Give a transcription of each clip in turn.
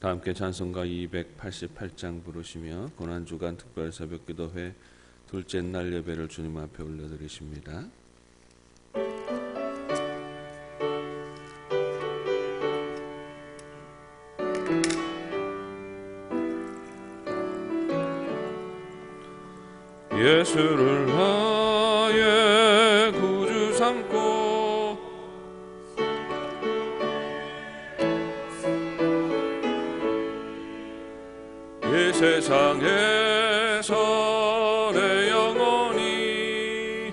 다 함께 찬송가 288장 부르시며 고난주간 특별 새벽기도회 둘째 날 예배를 주님 앞에 올려드리십니다. 예수를 나의 구주 삼고 이 세상에서 내 영혼이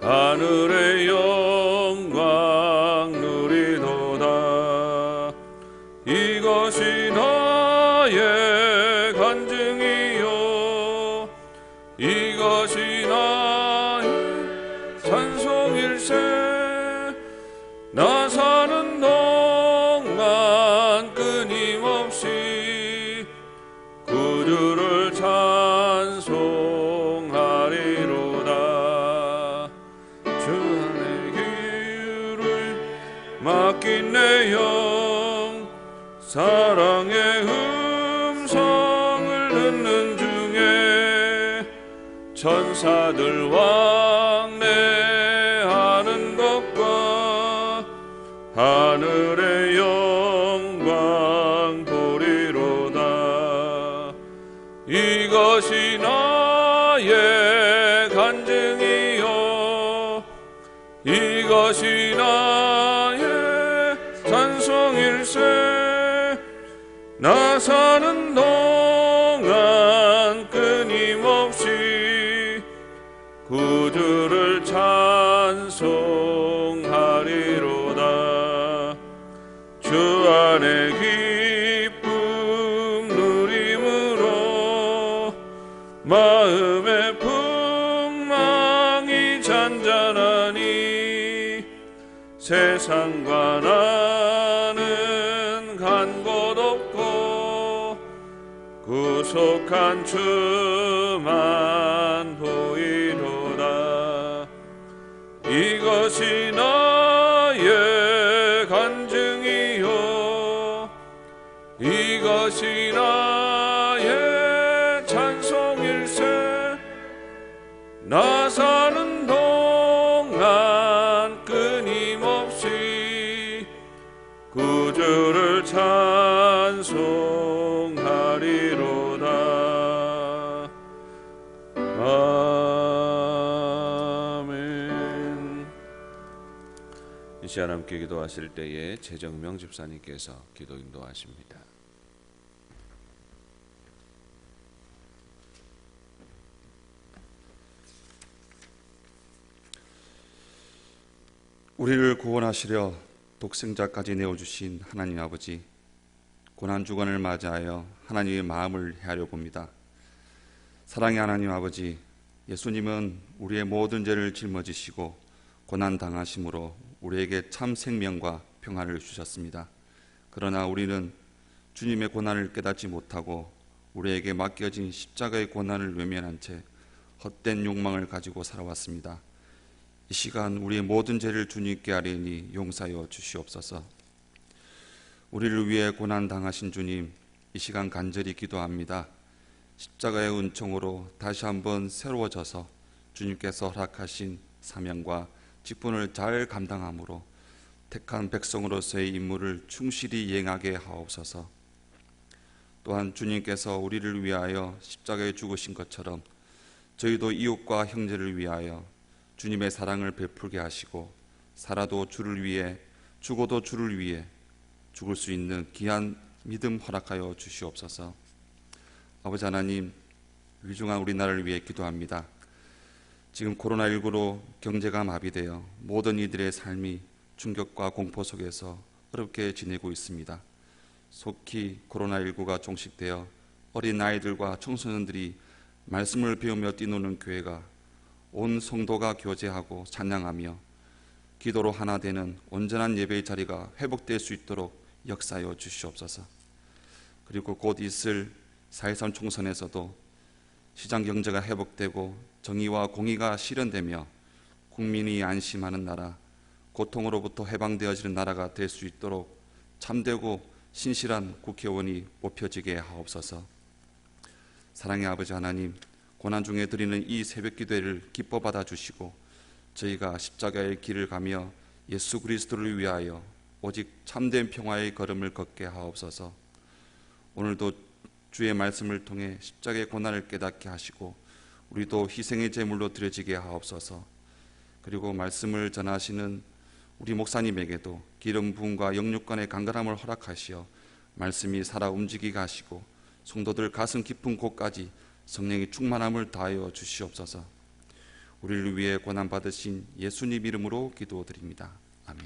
하늘의 영광 누리도다. 이것이 나의 간증이요 이것이 나의 찬송일세. 나 사는 동안 끊임없이 구주를 찬송하리로다. 주 안에 귀를 맡긴 내 영 사랑의 음성을 듣는 중에 천사들 왕래하는 것과 하늘의 영광 보리로다. 이것이 나의 간증이요 이것이 나의 찬송일세. 나 사는 동안 끊임없이 구주를 찬송하리로다. 주 안에 기쁨 누림으로 마음의 풍망이 잔잔하니 세상과 나는 간 곳 없고 구속한 주만 보이로다. 이것이 나의 간증이요 이것이 나의 찬송일세. 나 사는 동안 끊임없이 구주를 찬송하리로다. 아멘. 이 시간 함께 기도하실 때에 최정명 집사님께서 기도 인도하십니다. 우리를 구원하시려 독생자까지 내어주신 하나님 아버지, 고난주간을 맞이하여 하나님의 마음을 헤아려 봅니다. 사랑의 하나님 아버지, 예수님은 우리의 모든 죄를 짊어지시고 고난당하심으로 우리에게 참 생명과 평안을 주셨습니다. 그러나 우리는 주님의 고난을 깨닫지 못하고 우리에게 맡겨진 십자가의 고난을 외면한 채 헛된 욕망을 가지고 살아왔습니다. 이 시간 우리의 모든 죄를 주님께 아뢰니 용서하여 주시옵소서. 우리를 위해 고난당하신 주님, 이 시간 간절히 기도합니다. 십자가의 은총으로 다시 한번 새로워져서 주님께서 허락하신 사명과 직분을 잘 감당함으로 택한 백성으로서의 임무를 충실히 이행하게 하옵소서. 또한 주님께서 우리를 위하여 십자가에 죽으신 것처럼 저희도 이웃과 형제를 위하여 주님의 사랑을 베풀게 하시고 살아도 주를 위해 죽어도 주를 위해 죽을 수 있는 귀한 믿음 허락하여 주시옵소서. 아버지 하나님, 위중한 우리나라를 위해 기도합니다. 지금 코로나19로 경제가 마비되어 모든 이들의 삶이 충격과 공포 속에서 어렵게 지내고 있습니다. 속히 코로나19가 종식되어 어린 아이들과 청소년들이 말씀을 배우며 뛰노는 교회가 온 성도가 교제하고 찬양하며 기도로 하나 되는 온전한 예배의 자리가 회복될 수 있도록 역사하여 주시옵소서. 그리고 곧 있을 4.13 총선에서도 시장 경제가 회복되고 정의와 공의가 실현되며 국민이 안심하는 나라, 고통으로부터 해방되어지는 나라가 될 수 있도록 참되고 신실한 국회의원이 뽑혀지게 하옵소서. 사랑의 아버지 하나님, 고난 중에 드리는 이 새벽 기도를 기뻐 받아주시고 저희가 십자가의 길을 가며 예수 그리스도를 위하여 오직 참된 평화의 걸음을 걷게 하옵소서. 오늘도 주의 말씀을 통해 십자가의 고난을 깨닫게 하시고 우리도 희생의 제물로 드려지게 하옵소서. 그리고 말씀을 전하시는 우리 목사님에게도 기름 부음과 영육간의 강건함을 허락하시어 말씀이 살아 움직이게 하시고 성도들 가슴 깊은 곳까지 성령의 충만함을 다하여 주시옵소서. 우리를 위해 고난 받으신 예수님 이름으로 기도드립니다. 아멘.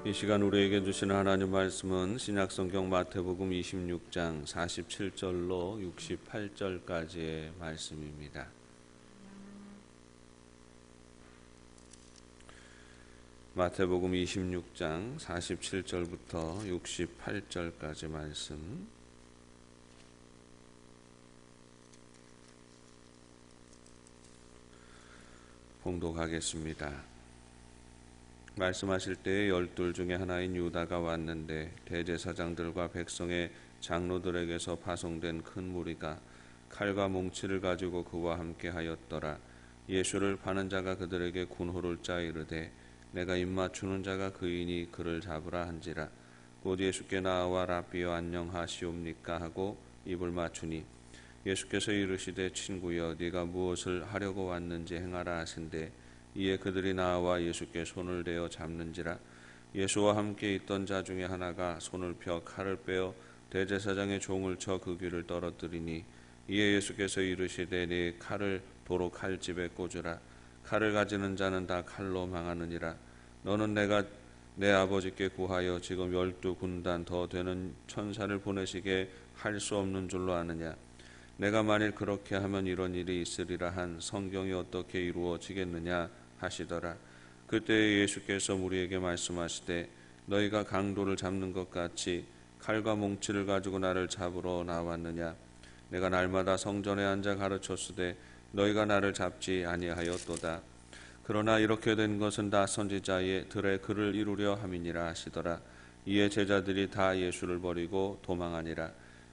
이 시간 우리에게 주시는 하나님 말씀은 신약성경 마태복음 26장 47절로 68절까지의 말씀입니다. 마태복음 26장 47절부터 68절까지 말씀 봉독하겠습니다. 말씀하실 때에 12 중에 하나인 유다가 왔는데 대제사장들과 백성의 장로들에게서 파송된 큰 무리가 칼과 몽치를 가지고 그와 함께 하였더라. 예수를 파는 자가 그들에게 군호를 짜 이르되 내가 입맞추는 자가 그이니 그를 잡으라 한지라. 곧 예수께 나와 랍비여 안녕하시옵니까 하고 입을 맞추니 예수께서 이르시되 친구여 네가 무엇을 하려고 왔는지 행하라 하신대 이에 그들이 나와 예수께 손을 대어 잡는지라. 예수와 함께 있던 자 중에 하나가 손을 펴 칼을 빼어 대제사장의 종을 쳐 그 귀를 떨어뜨리니 이에 예수께서 이르시되 네 칼을 도로 칼집에 꽂으라. 칼을 가지는 자는 다 칼로 망하느니라. 너는 내가 내 아버지께 구하여 지금 12 군단 더 되는 천사를 보내시게 할 수 없는 줄로 아느냐. 내가 만일 그렇게 하면 이런 일이 있으리라 한 성경이 어떻게 이루어지겠느냐 하시더라. 그때 예수께서 무리에게 말씀하시되 너희가 강도를 잡는 것 같이 칼과 몽치를 가지고 나를 잡으러 나왔느냐. 내가 날마다 성전에 앉아 가르쳤으되 너희가 나를 잡지 아니하였도다. 그러나 이렇게 된 것은 다 선지자의 들의 글을 이루려 함이니라 하시더라. 이에 제자들이 다 예수를 버리고 도망하니라.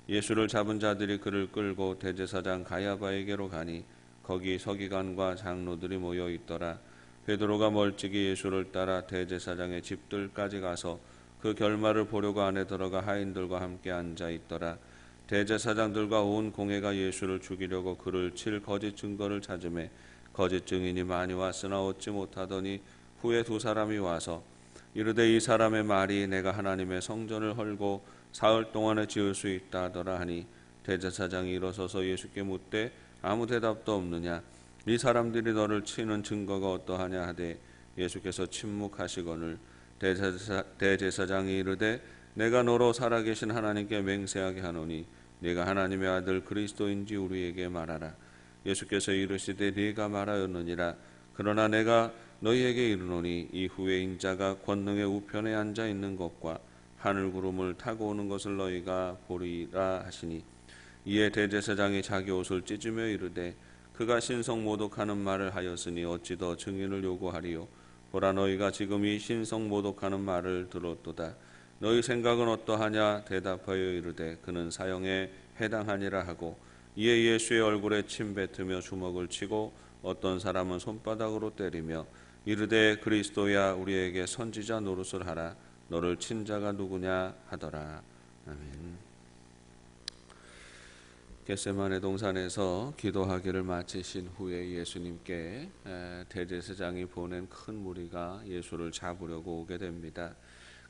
예수를 잡은 자들이 그를 끌고 대제사장 가야바에게로 가니 거기 서기관과 장로들이 모여 있더라. 베드로가 멀찍이 예수를 따라 대제사장의 집들까지 가서 그 결말을 보려고 안에 들어가 하인들과 함께 앉아 있더라. 대제사장들과 온 공회가 예수를 죽이려고 그를 칠 거짓 증거를 찾으매 거짓 증인이 많이 왔으나 얻지 못하더니 후에 2 사람이 와서 이르되 이 사람의 말이 내가 하나님의 성전을 헐고 사흘 동안에 지을 수 있다 하더라 하니 대제사장이 일어서서 예수께 묻되 아무 대답도 없느냐. 이 사람들이 너를 치는 증거가 어떠하냐 하되 예수께서 침묵하시거늘 대제사장이 이르되 내가 너로 살아계신 하나님께 맹세하게 하노니 네가 하나님의 아들 그리스도인지 우리에게 말하라. 예수께서 이르시되 네가 말하였느니라. 그러나 내가 너희에게 이르노니 이후에 인자가 권능의 우편에 앉아 있는 것과 하늘 구름을 타고 오는 것을 너희가 보리라 하시니 이에 대제사장이 자기 옷을 찢으며 이르되 그가 신성 모독하는 말을 하였으니 어찌 더 증인을 요구하리요. 보라 너희가 지금 이 신성 모독하는 말을 들었도다. 너희 생각은 어떠하냐 대답하여 이르되 그는 사형에 해당하니라 하고 이에 예수의 얼굴에 침 뱉으며 주먹을 치고 어떤 사람은 손바닥으로 때리며 이르되 그리스도야 우리에게 선지자 노릇을 하라. 너를 친 자가 누구냐 하더라. 아멘. 겟세마네 동산에서 기도하기를 마치신 후에 예수님께 대제사장이 보낸 큰 무리가 예수를 잡으려고 오게 됩니다.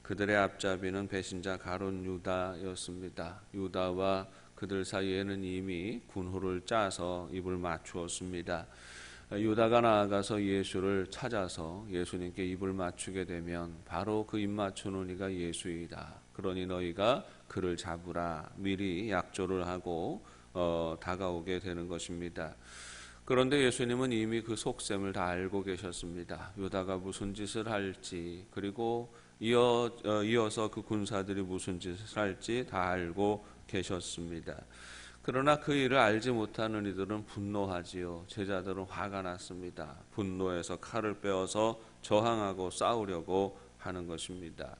그들의 앞잡이는 배신자 가룟 유다였습니다. 유다와 그들 사이에는 이미 군호를 짜서 입을 맞추었습니다. 유다가 나아가서 예수를 찾아서 예수님께 입을 맞추게 되면 바로 그 입 맞추는 이가 예수이다. 그러니 너희가 그를 잡으라 미리 약조를 하고 다가오게 되는 것입니다. 그런데 예수님은 이미 그 속셈을 다 알고 계셨습니다. 유다가 무슨 짓을 할지, 그리고 이어서 그 군사들이 무슨 짓을 할지 다 알고 계셨습니다. 그러나 그 일을 알지 못하는 이들은 분노하지요. 제자들은 화가 났습니다. 분노해서 칼을 빼어서 저항하고 싸우려고 하는 것입니다.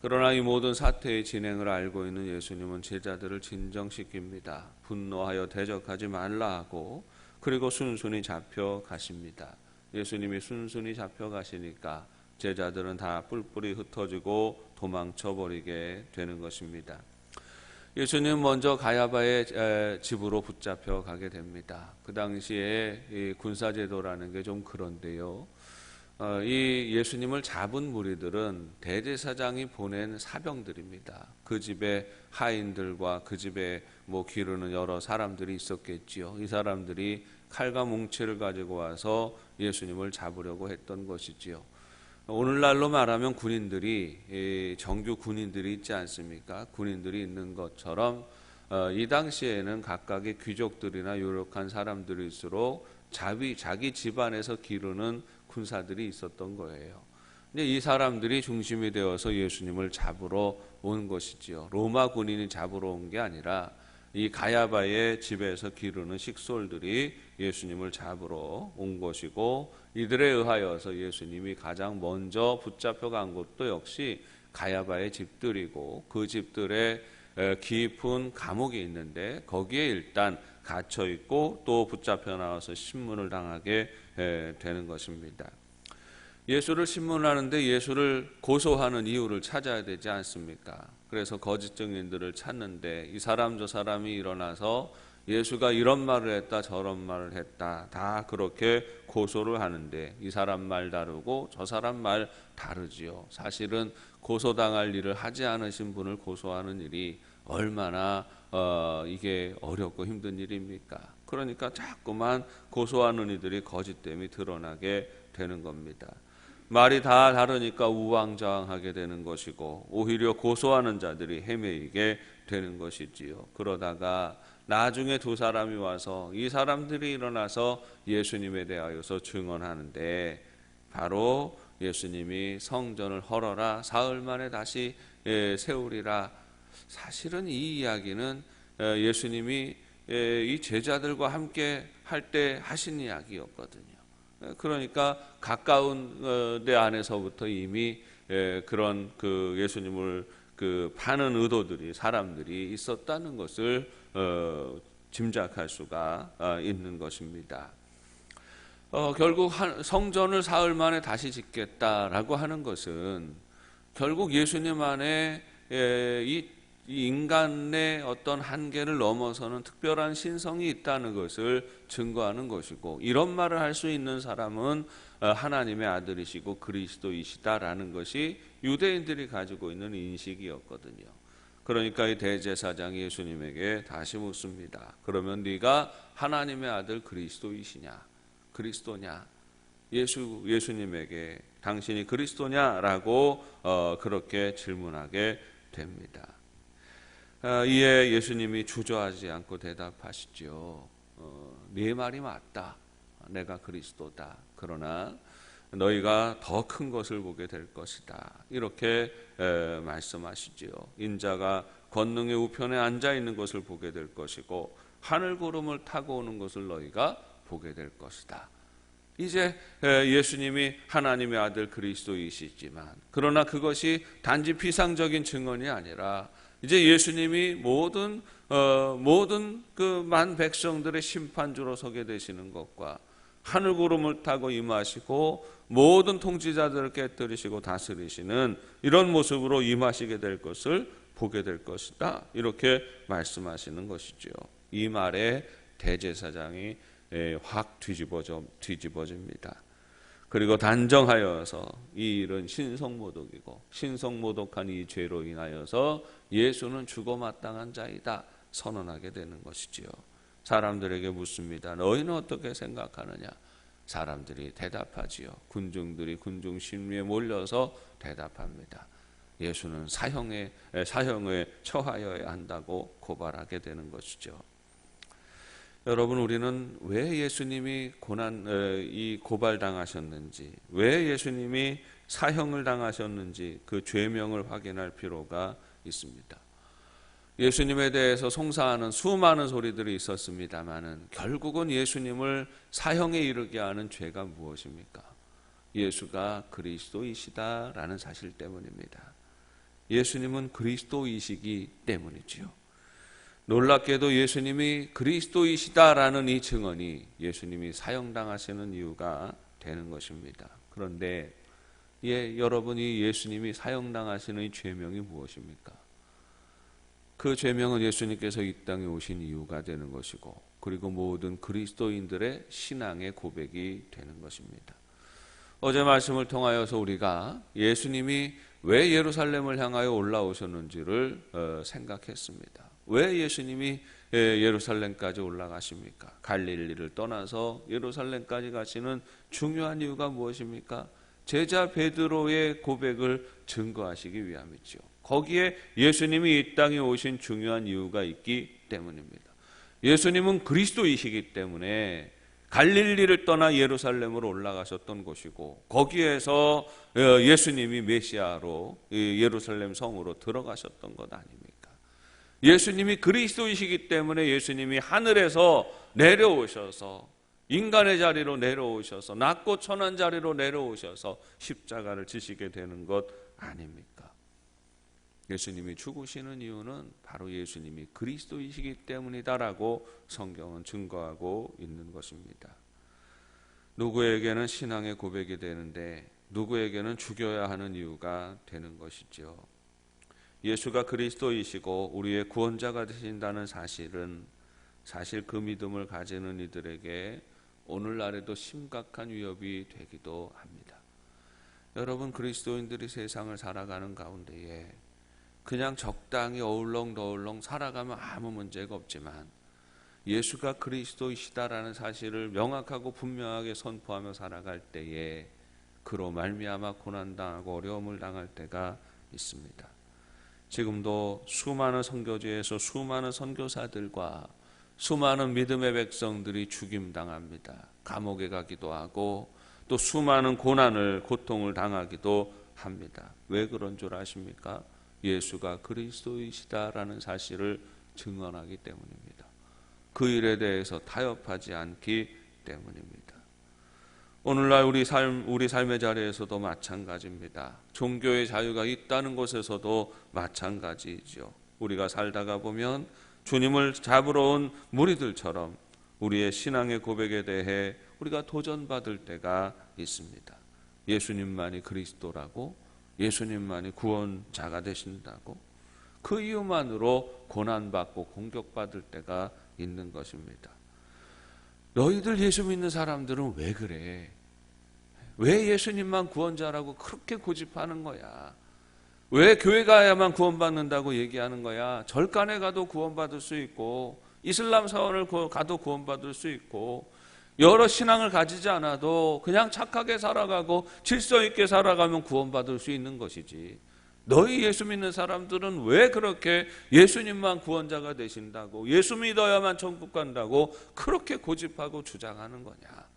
그러나 이 모든 사태의 진행을 알고 있는 예수님은 제자들을 진정시킵니다. 분노하여 대적하지 말라 하고, 그리고 순순히 잡혀가십니다. 예수님이 순순히 잡혀가시니까 제자들은 다 뿔뿔이 흩어지고 도망쳐버리게 되는 것입니다. 예수님 먼저 가야바의 집으로 붙잡혀 가게 됩니다. 그 당시에 이 군사제도라는 게 좀 그런데요. 이 예수님을 잡은 무리들은 대제사장이 보낸 사병들입니다. 그 집에 하인들과 그 집에 기르는 여러 사람들이 있었겠지요. 이 사람들이 칼과 뭉치를 가지고 와서 예수님을 잡으려고 했던 것이지요. 오늘날로 말하면 군인들이, 정규 군인들이 있지 않습니까? 군인들이 있는 것처럼 이 당시에는 각각의 귀족들이나 유력한 사람들일수록 자기 집안에서 기르는 군사들이 있었던 거예요. 근데 이 사람들이 중심이 되어서 예수님을 잡으러 온 것이지요. 로마 군인이 잡으러 온 게 아니라 이 가야바의 집에서 기르는 식솔들이 예수님을 잡으러 온 것이고, 이들에 의하여서 예수님이 가장 먼저 붙잡혀간 곳도 역시 가야바의 집들이고, 그 집들에 깊은 감옥이 있는데 거기에 일단 갇혀 있고 또 붙잡혀 나와서 신문을 당하게 되는 것입니다. 예수를 신문하는데 예수를 고소하는 이유를 찾아야 되지 않습니까? 그래서 거짓 증인들을 찾는데 이 사람 저 사람이 일어나서 예수가 이런 말을 했다 저런 말을 했다 다 그렇게 고소를 하는데, 이 사람 말 다르고 저 사람 말 다르지요. 사실은 고소당할 일을 하지 않으신 분을 고소하는 일이 얼마나 이게 어렵고 힘든 일입니까? 그러니까 자꾸만 고소하는 이들이 거짓됨이 드러나게 되는 겁니다. 말이 다 다르니까 우왕좌왕하게 되는 것이고, 오히려 고소하는 자들이 헤매이게 되는 것이지요. 그러다가 나중에 두 사람이 와서 이 사람들이 일어나서 예수님에 대하여서 증언하는데, 바로 예수님이 성전을 헐어라 사흘 만에 다시 세우리라. 사실은 이 이야기는 예수님이 이 제자들과 함께 할 때 하신 이야기였거든요. 그러니까 가까운 데 안에서부터 이미 그런 그 예수님을 파는 의도들이, 사람들이 있었다는 것을 짐작할 수가 있는 것입니다. 결국 성전을 사흘 만에 다시 짓겠다라고 하는 것은 결국 예수님 안에 이 인간의 어떤 한계를 넘어서는 특별한 신성이 있다는 것을 증거하는 것이고, 이런 말을 할 수 있는 사람은 하나님의 아들이시고 그리스도이시다라는 것이 유대인들이 가지고 있는 인식이었거든요. 그러니까 이 대제사장이 예수님에게 다시 묻습니다. 그러면 네가 하나님의 아들 그리스도이시냐? 그리스도냐? 예수님에게 당신이 그리스도냐라고 그렇게 질문하게 됩니다. 이에 예수님이 주저하지 않고 대답하시죠. 네 말이 맞다. 내가 그리스도다. 그러나 너희가 더 큰 것을 보게 될 것이다. 이렇게 말씀하시지요. 인자가 권능의 우편에 앉아 있는 것을 보게 될 것이고 하늘 구름을 타고 오는 것을 너희가 보게 될 것이다. 이제 예수님이 하나님의 아들 그리스도이시지만, 그러나 그것이 단지 피상적인 증언이 아니라 이제 예수님이 모든 그 만 백성들의 심판주로 서게 되시는 것과 하늘 구름을 타고 임하시고 모든 통치자들을 깨뜨리시고 다스리시는 이런 모습으로 임하시게 될 것을 보게 될 것이다. 이렇게 말씀하시는 것이죠. 이 말에 대제사장이 확 뒤집어집니다. 그리고 단정하여서 이 일은 신성모독이고 신성모독한 이 죄로 인하여서 예수는 죽어 마땅한 자이다 선언하게 되는 것이지요. 사람들에게 묻습니다. 너희는 어떻게 생각하느냐? 사람들이 대답하지요. 군중들이 군중 심리에 몰려서 대답합니다. 예수는 사형에 처하여야 한다고 고발하게 되는 것이죠. 여러분, 우리는 왜 예수님이 이 고발당하셨는지, 왜 예수님이 사형을 당하셨는지 그 죄명을 확인할 필요가 있습니다. 예수님에 대해서 송사하는 수많은 소리들이 있었습니다마는 결국은 예수님을 사형에 이르게 하는 죄가 무엇입니까? 예수가 그리스도이시다라는 사실 때문입니다. 예수님은 그리스도이시기 때문이지요. 놀랍게도 예수님이 그리스도이시다라는 이 증언이 예수님이 사형당하시는 이유가 되는 것입니다. 그런데 여러분이 예수님이 사형당하시는 이 죄명이 무엇입니까? 그 죄명은 예수님께서 이 땅에 오신 이유가 되는 것이고, 그리고 모든 그리스도인들의 신앙의 고백이 되는 것입니다. 어제 말씀을 통하여서 우리가 예수님이 왜 예루살렘을 향하여 올라오셨는지를 생각했습니다. 왜 예수님이 예루살렘까지 올라가십니까? 갈릴리를 떠나서 예루살렘까지 가시는 중요한 이유가 무엇입니까? 제자 베드로의 고백을 증거하시기 위함이죠. 거기에 예수님이 이 땅에 오신 중요한 이유가 있기 때문입니다. 예수님은 그리스도이시기 때문에 갈릴리를 떠나 예루살렘으로 올라가셨던 곳이고, 거기에서 예수님이 메시아로 예루살렘 성으로 들어가셨던 것 아닙니까? 예수님이 그리스도이시기 때문에 예수님이 하늘에서 내려오셔서 인간의 자리로 내려오셔서 낮고 천한 자리로 내려오셔서 십자가를 지시게 되는 것 아닙니까? 예수님이 죽으시는 이유는 바로 예수님이 그리스도이시기 때문이다라고 성경은 증거하고 있는 것입니다. 누구에게는 신앙의 고백이 되는데 누구에게는 죽여야 하는 이유가 되는 것이죠. 예수가 그리스도이시고 우리의 구원자가 되신다는 사실은 사실 그 믿음을 가지는 이들에게 오늘날에도 심각한 위협이 되기도 합니다. 여러분, 그리스도인들이 세상을 살아가는 가운데에 그냥 적당히 어울렁더울렁 살아가면 아무 문제가 없지만 예수가 그리스도이시다라는 사실을 명확하고 분명하게 선포하며 살아갈 때에 그로 말미암아 고난당하고 어려움을 당할 때가 있습니다. 지금도 수많은 선교지에서 수많은 선교사들과 수많은 믿음의 백성들이 죽임당합니다. 감옥에 가기도 하고 또 수많은 고통을 당하기도 합니다. 왜 그런 줄 아십니까? 예수가 그리스도이시다라는 사실을 증언하기 때문입니다. 그 일에 대해서 타협하지 않기 때문입니다. 오늘날 우리 삶의 자리에서도 마찬가지입니다. 종교의 자유가 있다는 곳에서도 마찬가지죠. 우리가 살다가 보면 주님을 잡으러 온 무리들처럼 우리의 신앙의 고백에 대해 우리가 도전받을 때가 있습니다. 예수님만이 그리스도라고, 예수님만이 구원자가 되신다고, 그 이유만으로 고난받고 공격받을 때가 있는 것입니다. 너희들 예수 믿는 사람들은 왜 그래? 왜 예수님만 구원자라고 그렇게 고집하는 거야? 왜 교회 가야만 구원받는다고 얘기하는 거야? 절간에 가도 구원받을 수 있고 이슬람 사원을 가도 구원받을 수 있고 여러 신앙을 가지지 않아도 그냥 착하게 살아가고 질서 있게 살아가면 구원받을 수 있는 것이지, 너희 예수 믿는 사람들은 왜 그렇게 예수님만 구원자가 되신다고, 예수 믿어야만 천국 간다고 그렇게 고집하고 주장하는 거냐?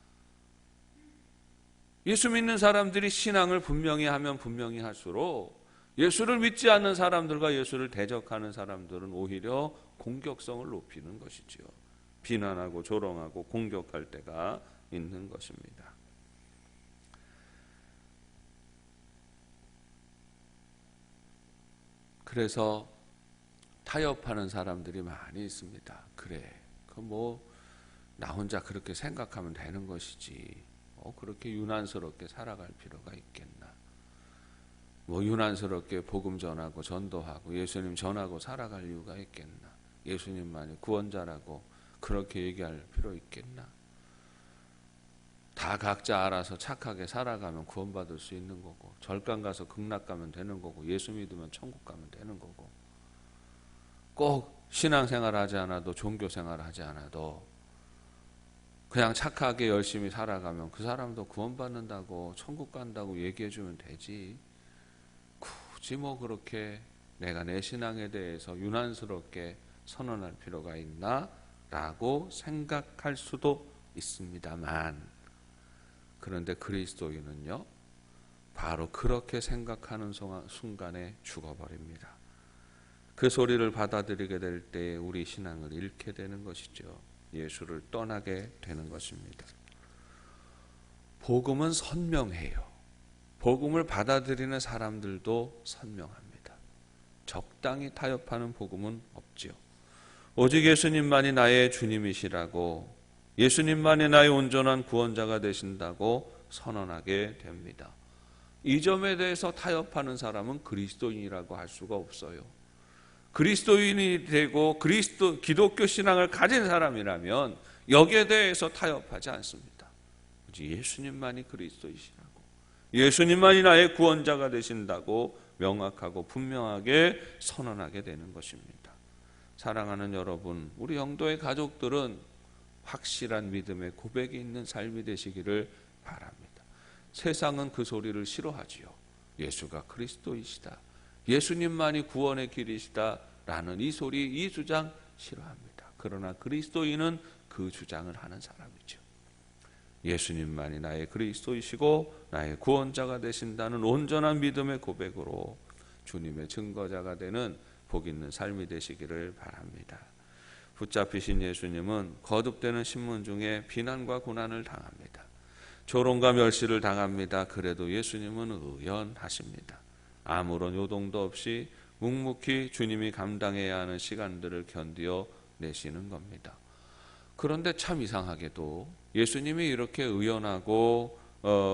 예수 믿는 사람들이 신앙을 분명히 하면 분명히 할수록 예수를 믿지 않는 사람들과 예수를 대적하는 사람들은 오히려 공격성을 높이는 것이지요. 비난하고 조롱하고 공격할 때가 있는 것입니다. 그래서 타협하는 사람들이 많이 있습니다. 그래, 나 혼자 그렇게 생각하면 되는 것이지, 그렇게 유난스럽게 살아갈 필요가 있겠나? 유난스럽게 복음 전하고 전도하고 예수님 전하고 살아갈 이유가 있겠나? 예수님만이 구원자라고 그렇게 얘기할 필요 있겠나? 다 각자 알아서 착하게 살아가면 구원받을 수 있는 거고, 절간 가서 극락 가면 되는 거고, 예수 믿으면 천국 가면 되는 거고, 꼭 신앙생활 하지 않아도 종교생활 하지 않아도 그냥 착하게 열심히 살아가면 그 사람도 구원받는다고 천국 간다고 얘기해 주면 되지, 굳이 뭐 그렇게 내가 내 신앙에 대해서 유난스럽게 선언할 필요가 있나? 라고 생각할 수도 있습니다만, 그런데 그리스도인은요, 바로 그렇게 생각하는 순간에 죽어버립니다. 그 소리를 받아들이게 될 때 우리 신앙을 잃게 되는 것이죠. 예수를 떠나게 되는 것입니다. 복음은 선명해요. 복음을 받아들이는 사람들도 선명합니다. 적당히 타협하는 복음은 없지요. 오직 예수님만이 나의 주님이시라고, 예수님만이 나의 온전한 구원자가 되신다고 선언하게 됩니다. 이 점에 대해서 타협하는 사람은 그리스도인이라고 할 수가 없어요. 그리스도인이 되고 기독교 신앙을 가진 사람이라면 여기에 대해서 타협하지 않습니다. 예수님만이 그리스도이시라고, 예수님만이 나의 구원자가 되신다고 명확하고 분명하게 선언하게 되는 것입니다. 사랑하는 여러분, 우리 영도의 가족들은 확실한 믿음의 고백이 있는 삶이 되시기를 바랍니다. 세상은 그 소리를 싫어하지요. 예수가 그리스도이시다, 예수님만이 구원의 길이시다 라는 이 소리, 이 주장 싫어합니다. 그러나 그리스도인은 그 주장을 하는 사람이죠. 예수님만이 나의 그리스도이시고 나의 구원자가 되신다는 온전한 믿음의 고백으로 주님의 증거자가 되는 복 있는 삶이 되시기를 바랍니다. 붙잡히신 예수님은 거듭되는 신문 중에 비난과 고난을 당합니다. 조롱과 멸시를 당합니다. 그래도 예수님은 의연하십니다. 아무런 요동도 없이 묵묵히 주님이 감당해야 하는 시간들을 견디어 내시는 겁니다. 그런데 참 이상하게도 예수님이 이렇게 의연하고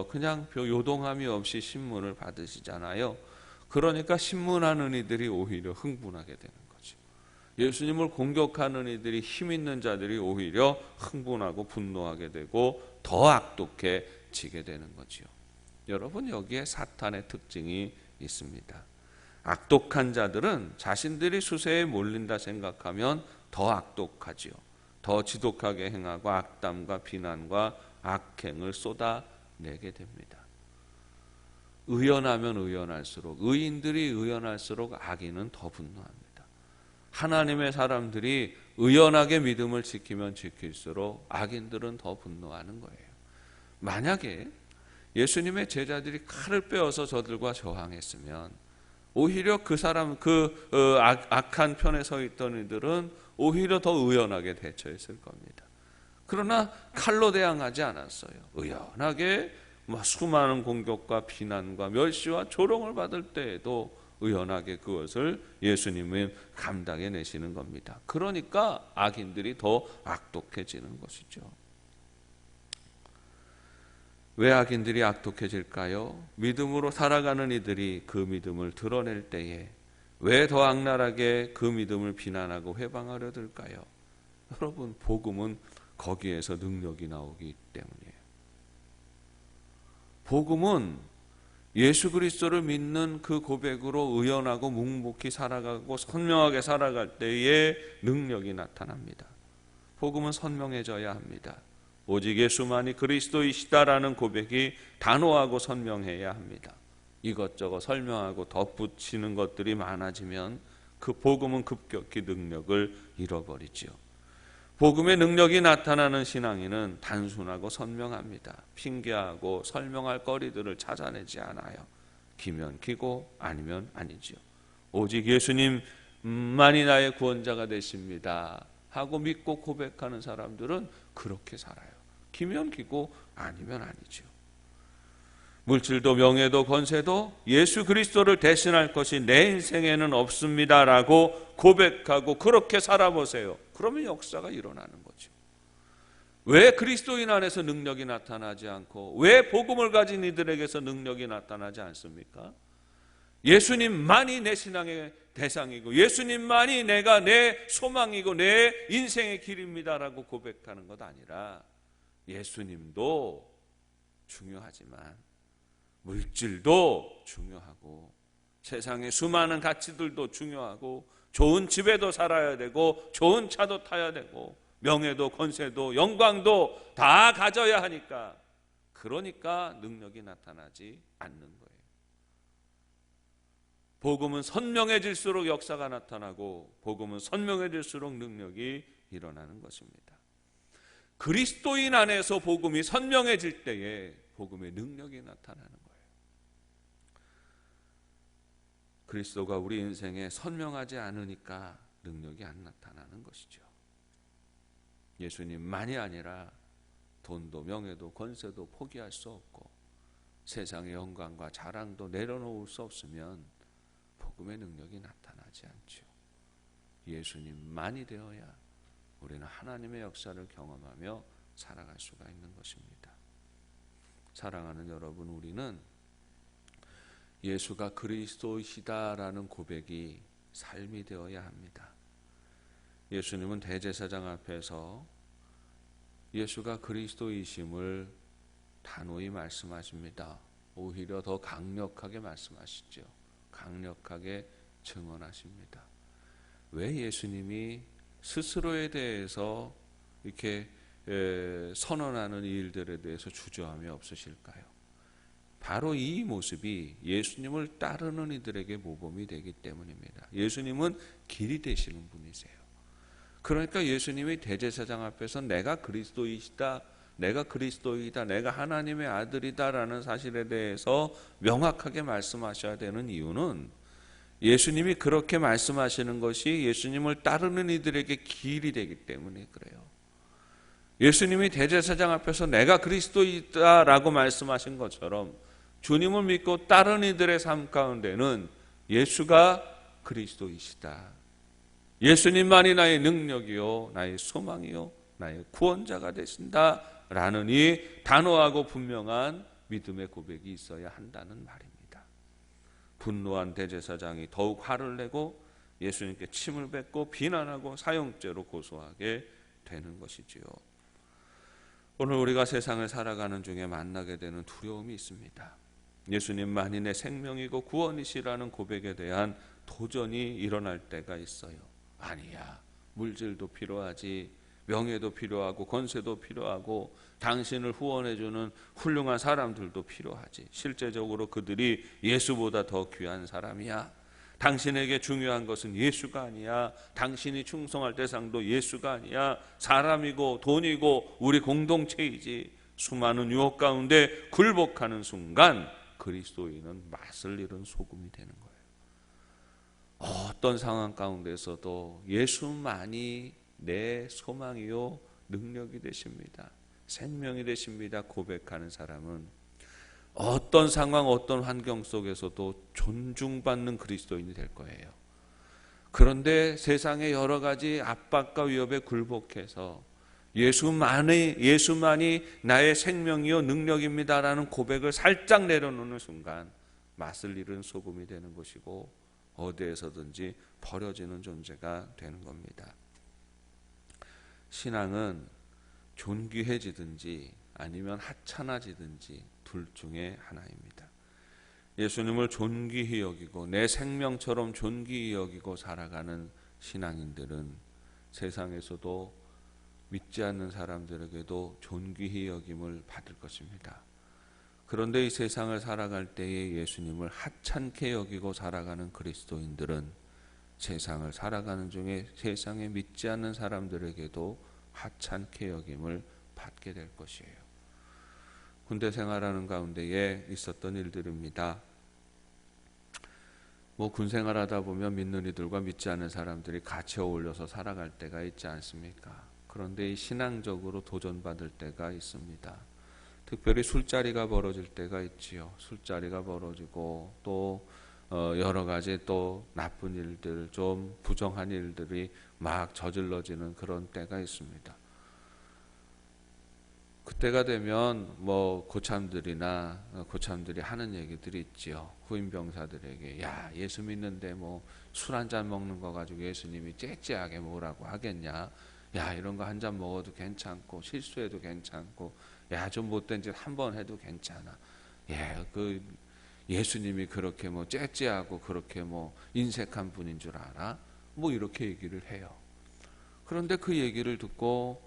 그냥 요동함이 없이 신문을 받으시잖아요. 그러니까 신문하는 이들이 오히려 흥분하게 되는 거죠. 예수님을 공격하는 이들이, 힘 있는 자들이 오히려 흥분하고 분노하게 되고 더 악독해지게 되는 거지요. 여러분, 여기에 사탄의 특징이 있습니다. 악독한 자들은 자신들이 수세에 몰린다 생각하면 더 악독하지요. 더 지독하게 행하고 악담과 비난과 악행을 쏟아내게 됩니다. 의연하면 의연할수록, 의인들이 의연할수록 악인은 더 분노합니다. 하나님의 사람들이 의연하게 믿음을 지키면 지킬수록 악인들은 더 분노하는 거예요. 만약에 예수님의 제자들이 칼을 빼어서 저들과 저항했으면 오히려 악한 편에 서 있던 이들은 오히려 더 의연하게 대처했을 겁니다. 그러나 칼로 대항하지 않았어요. 의연하게 수많은 공격과 비난과 멸시와 조롱을 받을 때에도 의연하게 그것을 예수님은 감당해 내시는 겁니다. 그러니까 악인들이 더 악독해지는 것이죠. 왜 악인들이 악독해질까요? 믿음으로 살아가는 이들이 그 믿음을 드러낼 때에 왜 더 악랄하게 그 믿음을 비난하고 회방하려 들까요? 여러분, 복음은 거기에서 능력이 나오기 때문이에요. 복음은 예수 그리스도를 믿는 그 고백으로 의연하고 묵묵히 살아가고 선명하게 살아갈 때에 능력이 나타납니다. 복음은 선명해져야 합니다. 오직 예수만이 그리스도이시다라는 고백이 단호하고 선명해야 합니다. 이것저것 설명하고 덧붙이는 것들이 많아지면 그 복음은 급격히 능력을 잃어버리지요. 복음의 능력이 나타나는 신앙인은 단순하고 선명합니다. 핑계하고 설명할 거리들을 찾아내지 않아요. 기면 기고 아니면 아니지요. 오직 예수님만이 나의 구원자가 되십니다 하고 믿고 고백하는 사람들은 그렇게 살아요. 기면 기고 아니면 아니지요. 물질도 명예도 권세도 예수 그리스도를 대신할 것이 내 인생에는 없습니다라고 고백하고 그렇게 살아보세요. 그러면 역사가 일어나는 거죠. 왜 그리스도인 안에서 능력이 나타나지 않고 왜 복음을 가진 이들에게서 능력이 나타나지 않습니까? 예수님만이 내 신앙의 대상이고 예수님만이 내 소망이고 내 인생의 길입니다라고 고백하는 것 아니라 예수님도 중요하지만 물질도 중요하고 세상의 수많은 가치들도 중요하고 좋은 집에도 살아야 되고 좋은 차도 타야 되고 명예도 권세도 영광도 다 가져야 하니까 그러니까 능력이 나타나지 않는 거예요. 복음은 선명해질수록 역사가 나타나고 복음은 선명해질수록 능력이 일어나는 것입니다. 그리스도인 안에서 복음이 선명해질 때에 복음의 능력이 나타나는 거예요. 그리스도가 우리 인생에 선명하지 않으니까 능력이 안 나타나는 것이죠. 예수님만이 아니라 돈도 명예도 권세도 포기할 수 없고 세상의 영광과 자랑도 내려놓을 수 없으면 복음의 능력이 나타나지 않죠. 예수님만이 되어야 우리는 하나님의 역사를 경험하며 살아갈 수가 있는 것입니다. 사랑하는 여러분, 우리는 예수가 그리스도이시다라는 고백이 삶이 되어야 합니다. 예수님은 대제사장 앞에서 예수가 그리스도이심을 단호히 말씀하십니다. 오히려 더 강력하게 말씀하시죠. 강력하게 증언하십니다. 왜 예수님이 스스로에 대해서 이렇게 선언하는 일들에 대해서 주저함이 없으실까요? 바로 이 모습이 예수님을 따르는 이들에게 모범이 되기 때문입니다. 예수님은 길이 되시는 분이세요. 그러니까 예수님이 대제사장 앞에서 내가 그리스도이시다, 내가 그리스도이다, 내가 하나님의 아들이다라는 사실에 대해서 명확하게 말씀하셔야 되는 이유는 예수님이 그렇게 말씀하시는 것이 예수님을 따르는 이들에게 길이 되기 때문에 그래요. 예수님이 대제사장 앞에서 내가 그리스도이다라고 말씀하신 것처럼 주님을 믿고 따르는 이들의 삶 가운데는 예수가 그리스도이시다, 예수님만이 나의 능력이요 나의 소망이요 나의 구원자가 되신다라는 이 단호하고 분명한 믿음의 고백이 있어야 한다는 말입니다. 분노한 대제사장이 더욱 화를 내고 예수님께 침을 뱉고 비난하고 사형죄로 고소하게 되는 것이지요. 오늘 우리가 세상을 살아가는 중에 만나게 되는 두려움이 있습니다. 예수님만이 내 생명이고 구원이시라는 고백에 대한 도전이 일어날 때가 있어요. 아니야, 물질도 필요하지, 명예도 필요하고 권세도 필요하고 당신을 후원해주는 훌륭한 사람들도 필요하지. 실제적으로 그들이 예수보다 더 귀한 사람이야. 당신에게 중요한 것은 예수가 아니야. 당신이 충성할 대상도 예수가 아니야. 사람이고 돈이고 우리 공동체이지. 수많은 유혹 가운데 굴복하는 순간 그리스도인은 맛을 잃은 소금이 되는 거예요. 어떤 상황 가운데서도 예수만이 내 소망이요 능력이 되십니다. 생명이 되십니다. 고백하는 사람은 어떤 상황, 어떤 환경 속에서도 존중받는 그리스도인이 될 거예요. 그런데 세상의 여러 가지 압박과 위협에 굴복해서 예수만이 나의 생명이요 능력입니다라는 고백을 살짝 내려놓는 순간 맛을 잃은 소금이 되는 것이고 어디에서든지 버려지는 존재가 되는 겁니다. 신앙은 존귀해지든지 아니면 하찮아지든지 둘 중에 하나입니다. 예수님을 존귀히 여기고 내 생명처럼 존귀히 여기고 살아가는 신앙인들은 세상에서도 믿지 않는 사람들에게도 존귀히 여김을 받을 것입니다. 그런데 이 세상을 살아갈 때에 예수님을 하찮게 여기고 살아가는 그리스도인들은 세상을 살아가는 중에 세상에 믿지 않는 사람들에게도 하찮게 여김을 받게 될 것이에요. 군대 생활하는 가운데에 있었던 일들입니다. 군 생활하다 보면 믿는 이들과 믿지 않는 사람들이 같이 어울려서 살아갈 때가 있지 않습니까? 그런데 이 신앙적으로 도전받을 때가 있습니다. 특별히 술자리가 벌어질 때가 있지요. 술자리가 벌어지고 또 여러 가지 또 나쁜 일들, 좀 부정한 일들이 막 저질러지는 그런 때가 있습니다. 그때가 되면 고참들이 하는 얘기들이 있지요. 후임 병사들에게 야, 예수 믿는데 술 한 잔 먹는 거 가지고 예수님이 째째하게 뭐라고 하겠냐. 야, 이런 거 한 잔 먹어도 괜찮고 실수해도 괜찮고 야, 좀 못된 짓 한 번 해도 괜찮아. 예수님이 그렇게 째째하고 그렇게 인색한 분인 줄 알아? 이렇게 얘기를 해요. 그런데 그 얘기를 듣고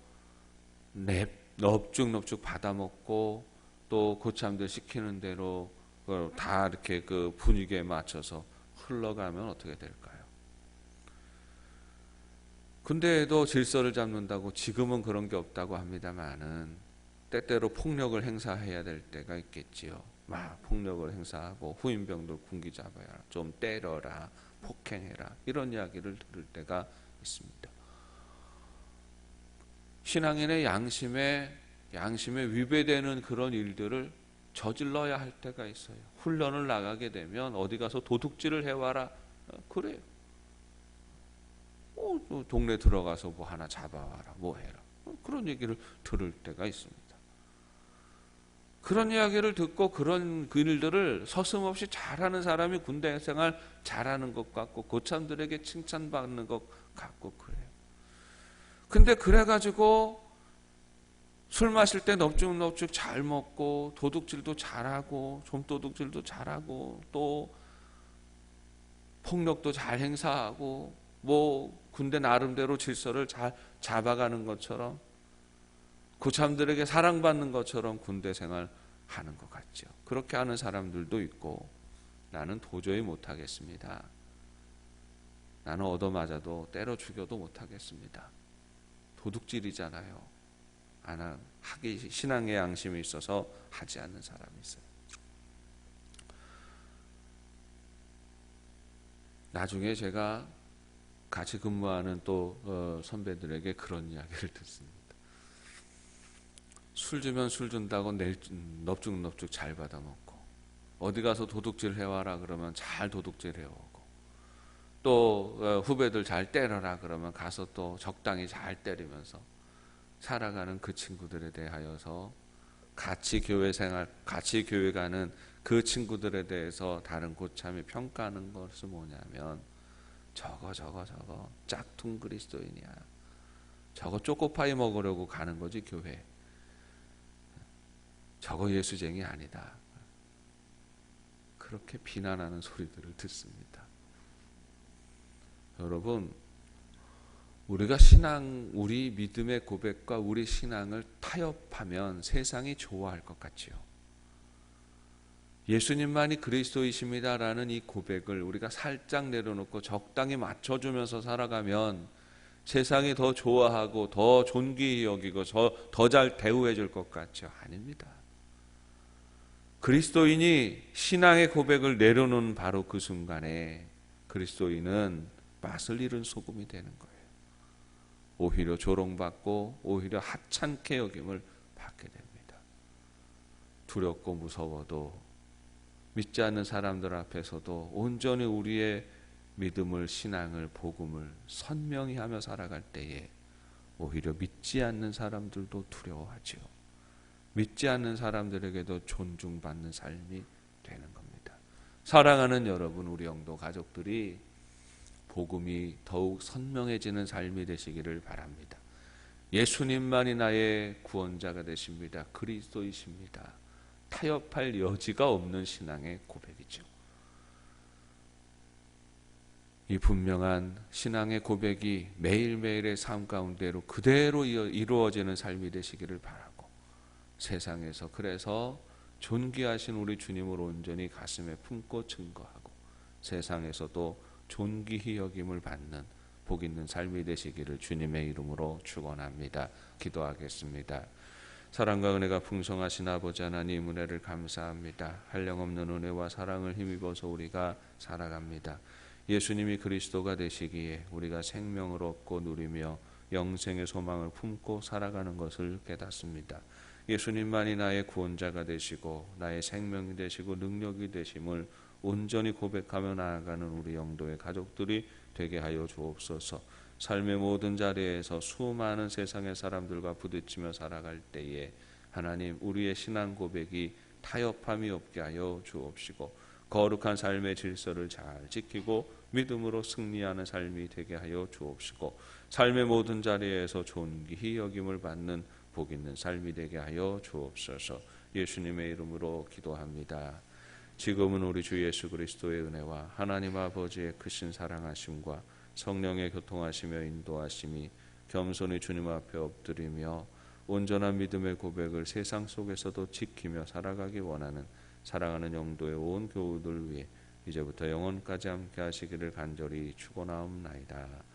넙죽넙죽 받아먹고 또 고참들 시키는 대로 다 이렇게 그 분위기에 맞춰서 흘러가면 어떻게 될까요? 군대에도 질서를 잡는다고 지금은 그런 게 없다고 합니다만은 때때로 폭력을 행사해야 될 때가 있겠지요. 막 폭력을 행사하고 후임병들 군기 잡아야 좀 때려라, 폭행해라 이런 이야기를 들을 때가 있습니다. 신앙인의 양심에 위배되는 그런 일들을 저질러야 할 때가 있어요. 훈련을 나가게 되면 어디 가서 도둑질을 해와라 그래요. 동네 들어가서 뭐 하나 잡아와라 뭐 해라 그런 얘기를 들을 때가 있습니다. 그런 이야기를 듣고 그런 그 일들을 서슴없이 잘하는 사람이 군대 생활 잘하는 것 같고 고참들에게 칭찬받는 것 같고 그래요. 근데 그래가지고 술 마실 때 넙죽넙죽 잘 먹고 도둑질도 잘하고 좀도둑질도 잘하고 또 폭력도 잘 행사하고 뭐 군대 나름대로 질서를 잘 잡아가는 것처럼 고참들에게 사랑받는 것처럼 군대 생활 하는 것 같죠. 그렇게 하는 사람들도 있고 나는 도저히 못하겠습니다. 나는 얻어맞아도 때려 죽여도 못하겠습니다. 도둑질이잖아요. 하기 신앙의 양심이 있어서 하지 않는 사람이 있어요. 나중에 제가 같이 근무하는 또 선배들에게 그런 이야기를 듣습니다. 술 주면 술 준다고 넙죽넙죽 잘 받아먹고 어디 가서 도둑질 해와라 그러면 잘 도둑질 해오고 또 후배들 잘 때려라 그러면 가서 또 적당히 잘 때리면서 살아가는 그 친구들에 대하여서 같이 교회 가는 그 친구들에 대해서 다른 고참이 평가하는 것은 뭐냐면 저거 짝퉁 그리스도인이야. 저거 초코파이 먹으려고 가는 거지 교회. 저거 예수쟁이 아니다. 그렇게 비난하는 소리들을 듣습니다. 여러분, 우리가 우리 믿음의 고백과 우리 신앙을 타협하면 세상이 좋아할 것 같지요. 예수님만이 그리스도이십니다라는 이 고백을 우리가 살짝 내려놓고 적당히 맞춰주면서 살아가면 세상이 더 좋아하고 더 존귀히 여기고 더 잘 대우해 줄 것 같죠? 아닙니다. 그리스도인이 신앙의 고백을 내려놓은 바로 그 순간에 그리스도인은 맛을 잃은 소금이 되는 거예요. 오히려 조롱받고 오히려 하찮게 여김을 받게 됩니다. 두렵고 무서워도 믿지 않는 사람들 앞에서도 온전히 우리의 믿음을, 신앙을, 복음을 선명히 하며 살아갈 때에 오히려 믿지 않는 사람들도 두려워하지요. 믿지 않는 사람들에게도 존중받는 삶이 되는 겁니다. 사랑하는 여러분, 우리 영도 가족들이 복음이 더욱 선명해지는 삶이 되시기를 바랍니다. 예수님만이 나의 구원자가 되십니다. 그리스도이십니다. 타협할 여지가 없는 신앙의 고백이죠. 이 분명한 신앙의 고백이 매일매일의 삶 가운데로 그대로 이루어지는 삶이 되시기를 바라고 세상에서 그래서 존귀하신 우리 주님을 온전히 가슴에 품고 증거하고 세상에서도 존귀히 여김을 받는 복 있는 삶이 되시기를 주님의 이름으로 축원합니다. 기도하겠습니다. 사랑과 은혜가 풍성하신 아버지 하나님 은혜를 감사합니다. 한량없는 은혜와 사랑을 힘입어서 우리가 살아갑니다. 예수님이 그리스도가 되시기에 우리가 생명을 얻고 누리며 영생의 소망을 품고 살아가는 것을 깨닫습니다. 예수님만이 나의 구원자가 되시고 나의 생명이 되시고 능력이 되심을 온전히 고백하며 나아가는 우리 영도의 가족들이 되게 하여 주옵소서. 삶의 모든 자리에서 수많은 세상의 사람들과 부딪히며 살아갈 때에 하나님 우리의 신앙 고백이 타협함이 없게 하여 주옵시고 거룩한 삶의 질서를 잘 지키고 믿음으로 승리하는 삶이 되게 하여 주옵시고 삶의 모든 자리에서 존귀히 여김을 받는 복 있는 삶이 되게 하여 주옵소서. 예수님의 이름으로 기도합니다. 지금은 우리 주 예수 그리스도의 은혜와 하나님 아버지의 크신 사랑하심과 성령의 교통하시며 인도하심이 겸손히 주님 앞에 엎드리며 온전한 믿음의 고백을 세상 속에서도 지키며 살아가기 원하는 사랑하는 영도의 온 교우들 위해 이제부터 영원까지 함께 하시기를 간절히 축원하옵나이다.